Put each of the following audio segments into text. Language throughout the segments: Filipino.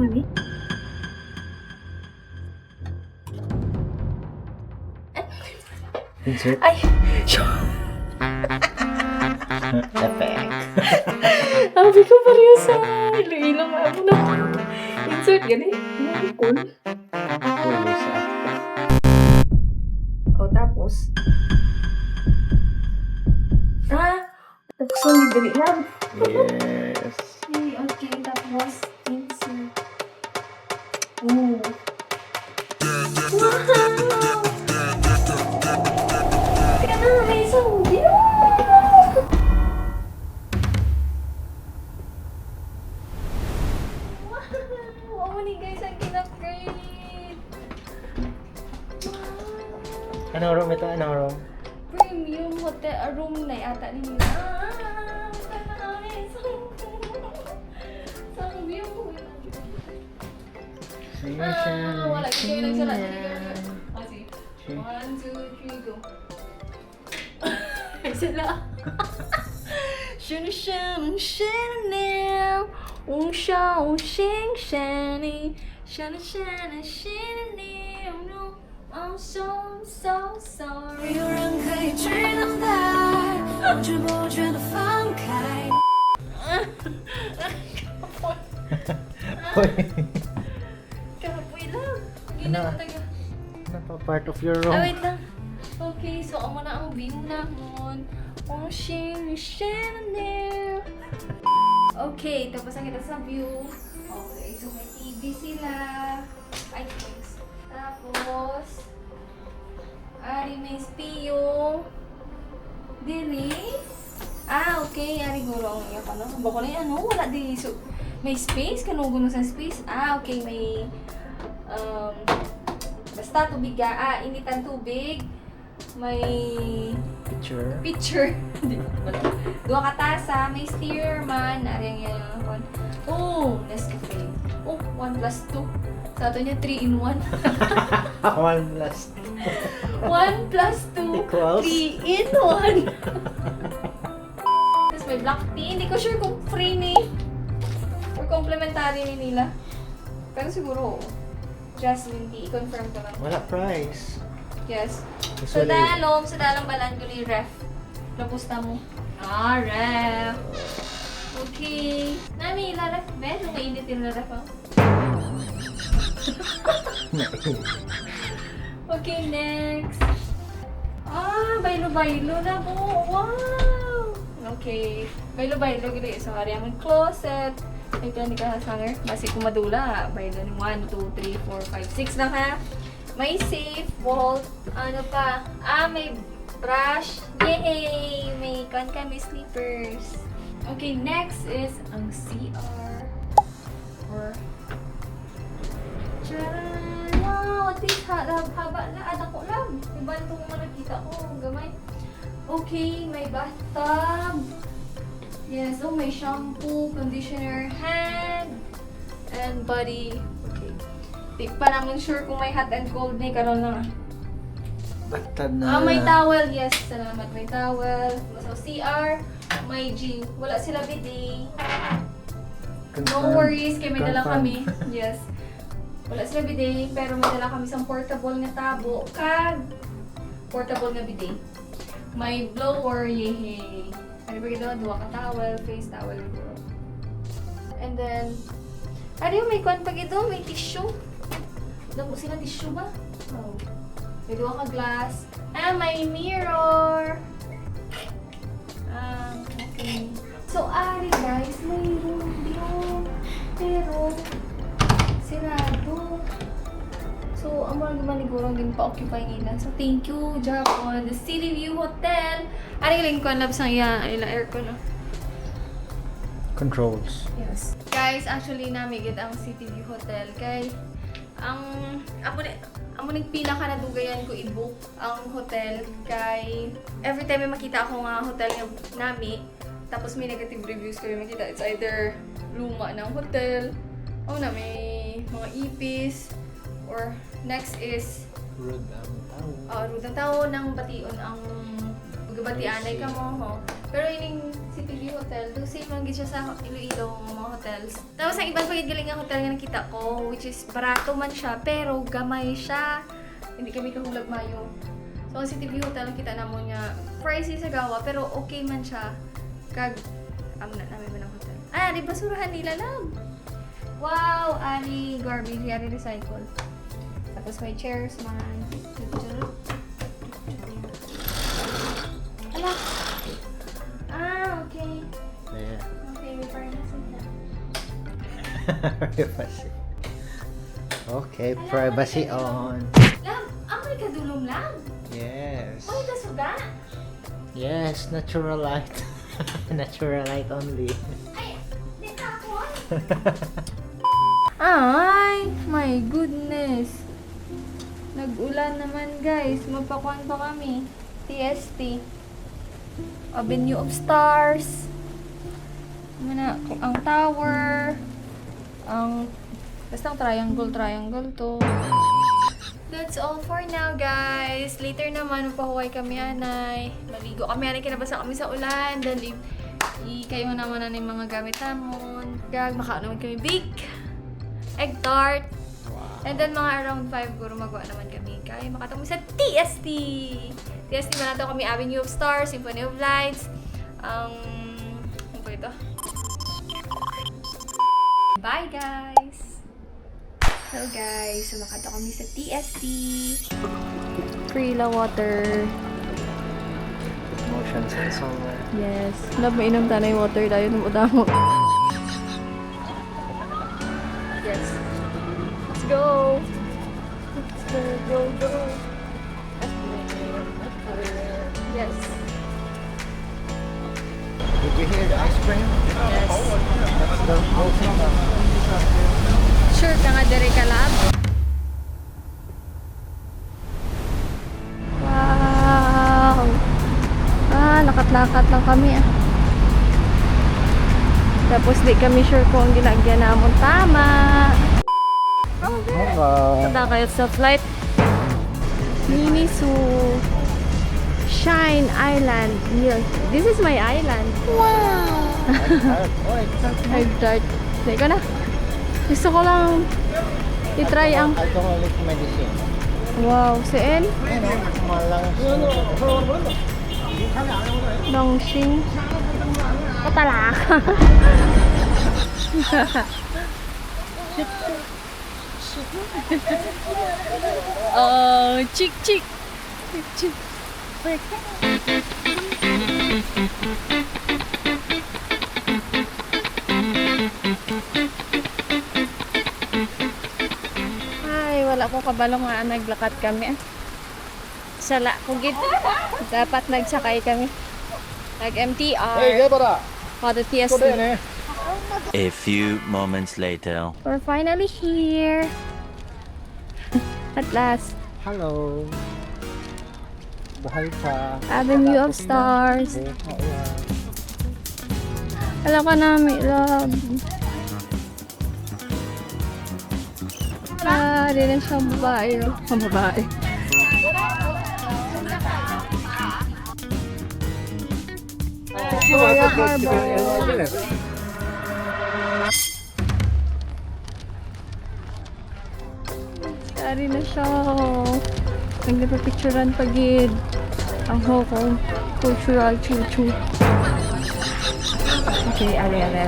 mali. Insert. Ay! Effect. Sabi ko pareho sa Iloilo nga ako na. Insert gani. Cool. O tapos. Tapos ni diri lang. Yes. Okay, tapos insert. Oh. Wow! Kaya na, may isang view! Wow, ni guys, ang kinag-grade! Wow! Anong room ito? Anong room? Premium hotel, room na yata nila. Isang view! Wala kayo nagsalat. Sige. 1, 2, 3, go. Sila. I'm so sorry. 有人可以去等待，却不觉得放开。 Kapoy lang. Hindi Ano? na taga. Ano pa part of your room? Wait lang. Okay, so ako na ang view nahon. Okay, tapos ang kita sa view. Okay, so may TV sila. Ay, thanks. Tapos, ari may spiyo. Dili. Okay. Ari gulong. Iya ka no? Bako na yan, no? Wala di. So, may space? Kanugo sa space? Okay. May, basta tubig ka. Initan tubig. May picture. Dua ka tasa. May steer man. Ari ang yan. Oh, Nescafe. Oh, 1+2. Sa ato niya, 3-in-1. 1 plus 1+2, Equals? 3-in-1. Tapos may black tea. Hindi ko sure kung free ni or complimentary ni nila. Pero siguro, jasmine tea. I-confirm ko lang. Wala price. Yes. Sa Usually, dalang balan ko ni ref. Lapusta mo. Ref. Okay. Nami, laref ba? Nung mainit yung laref ako. Okay, next. Bailo-bailo na po. Wow! Okay. Bailo-bailo gili. So, hari ang closet. Ito ni kahasanger. Basi kumadula. Bailo ni 1, 2, 3, 4, 5, 6 lang ha. May safe, vault. Ano pa? May brush. Yay! May may slippers. Okay, next is ang CR. Or Charan! Wow! At least haba na. Ako lang. Iba itong mga nakita ko. Gamay. Okay, may bathtub. Yes, may shampoo, conditioner, hand, and body. Okay. Di pa naman sure kung may hot and cold na karon lang. bathtub na. May towel. Yes, salamat. May towel. So, CR. May G. Wala sila bidet. No worries. Kaya may dala kami. Yes. Wala sila bidet, pero may dala kami isang portable na tabo. Portable na bidet. May blower, yehey. Ano ba ginawa? Dua ka towel, face towel. And then, may kwan pa gito, may tissue. Damo sila tissue ba? Oh. May dua ka glass. May mirror. Okay. So, guys, may room view. Pero, sirado. So, ang mga gumanigurong din pa-occupy nila. So, thank you, Japan. The Cityview Hotel. Galing ko ang labs ng aircon. Controls. Yes. Guys, actually, namigid ang Cityview Hotel. Kay, amo nagpila ka na dugayan ko i-book ang hotel. Kay, every time may makita ako nga hotel nami, tapos may negative reviews ko yung makita. It's either luma ng hotel, may mga ipis, or next is Rude ang tao. rude ang tao ng bation ang pagabatianay ka mo. Pero yung Cityview Hotel, do same lang gid siya sa Iloilo nga mga hotels. Tapos ang ibang paggaling nga hotel nga nakita ko, which is barato man siya, pero gamay siya. Hindi kami kahulag mayo. So ang Cityview Hotel nakita namon nga pricey sa gawa, pero okay man siya. Kag na namin man ang hotel. Ah, di basurahan nila lang. Wow, ani garbage yari recycle. Tapos may chairs man. Ala. Ah, okay. Yeah. Okay, may pharmacy na. Privacy. Okay, privacy on. Lam, may kadulong lang. Yes. May kasuga. Yes, natural light. Natural light only. Ay, di tapon. Ay, my goodness. Nag-ulan naman guys. Magpakuan pa kami. TST. Avenue of Stars. Ang tower. Basta triangle to. That's all for now, guys. Later naman, pahuway kami, anay. Maligo kami, anay, kinabasa kami sa ulan. Then, kayo naman na yung mga gamit namon. Gag, makaon naman kami big egg tart. And then, mga around 5, guro magawa naman kami. Kaya makatamo sa TST. TST man nato kami, Avenue of Stars, Symphony of Lights. Ano ba ito? Bye, guys! Hello, guys. Sumakata kami sa TST. Krila water. Motion sensor. Yes. Love, mainom tanay water tayo ng udamo. Yes. Let's go! Let's go. Yes. Did you hear the ice cream? Yes. That's the whole thing. Sure ka nga dere ka lab? Wow! Lakat-lakat lang kami Tapos di kami sure kung ang ginagyan namon tama. Hello. Tanda kayo sa flight. Minisu Shine Island. Here. This is my island. Wow! I've tried. Hindi ko na. Gusto ko lang i-try ang... Alcoholic medicine. Wow, saan? Longsing. Katalak. Oh, chick. Ay, wala ko kabalong nga naglakad kami. Sala ko gid. Dapat nagsakay kami. Nag-MTR. Para TST. A few moments later. We're finally here. At last. Hello. Bahay pa. Avenue of Stars. Alam ka namin, love. Di na siyang babae. Ang babae. Victoria Harbor. Dari na siya. Nagpapicturean pagid ang Hong Kong cultural chuchu. Okay, are.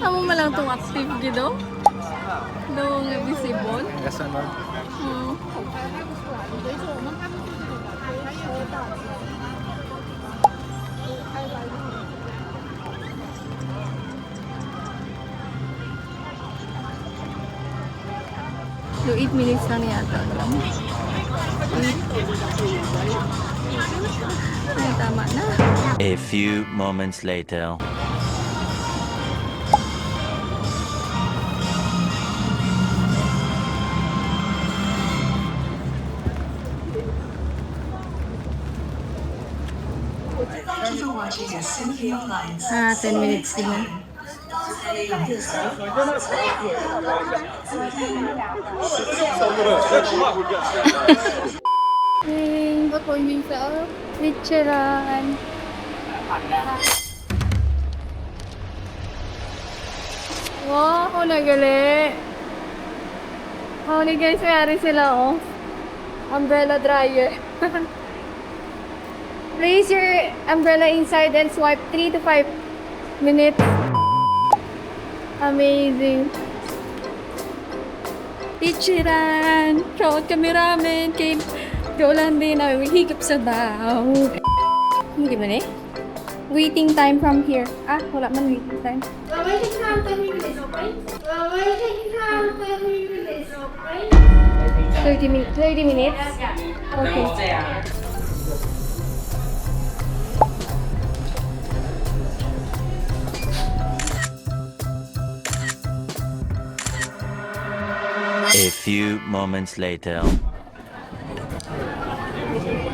Amo malang tong active gido. Dong visible. Kasunod. So 8 minutes lang yata. Ay, tama na. A few moments later. Thank you for watching a Symphony of Lights. 10 minutes din yan. Hey, ako yung sa Ichiran. Wow, ako nagali. Oh, ni guys, mayari sila, oh. Umbrella dryer. Place your umbrella inside and swipe 3 to 5 minutes. Amazing. Ichiran! Proud kami ramen kay Yolande na higop sa daw. Hindi ba eh? Waiting time from here. Ah, wala man waiting time. 30 minutes? Okay. A few moments later.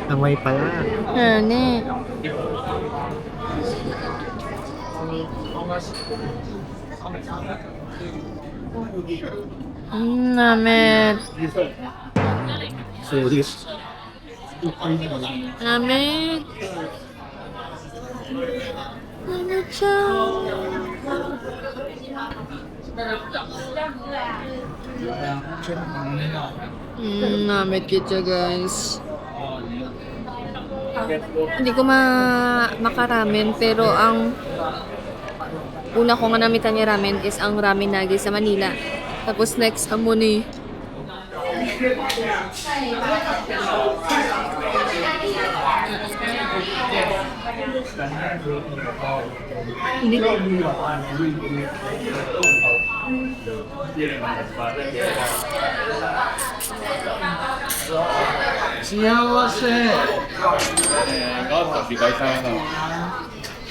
Amoy pala. Ano? Namet. Sorry. Namet. Namet siya. Namet kita guys. Hindi ko makaramen pero ang una ko nga namitan ni ramen is ang ramen nagi sa Manila. Tapos next ang muni.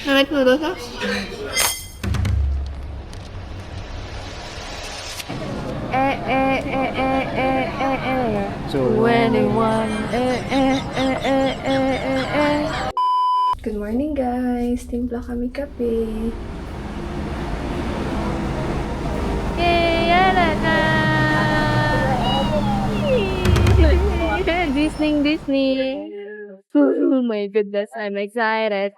Namet mo doon ha? So, 21. Good morning guys. Timpla kami kape. Yay! Yala na! Disney! Oh my goodness, I'm excited.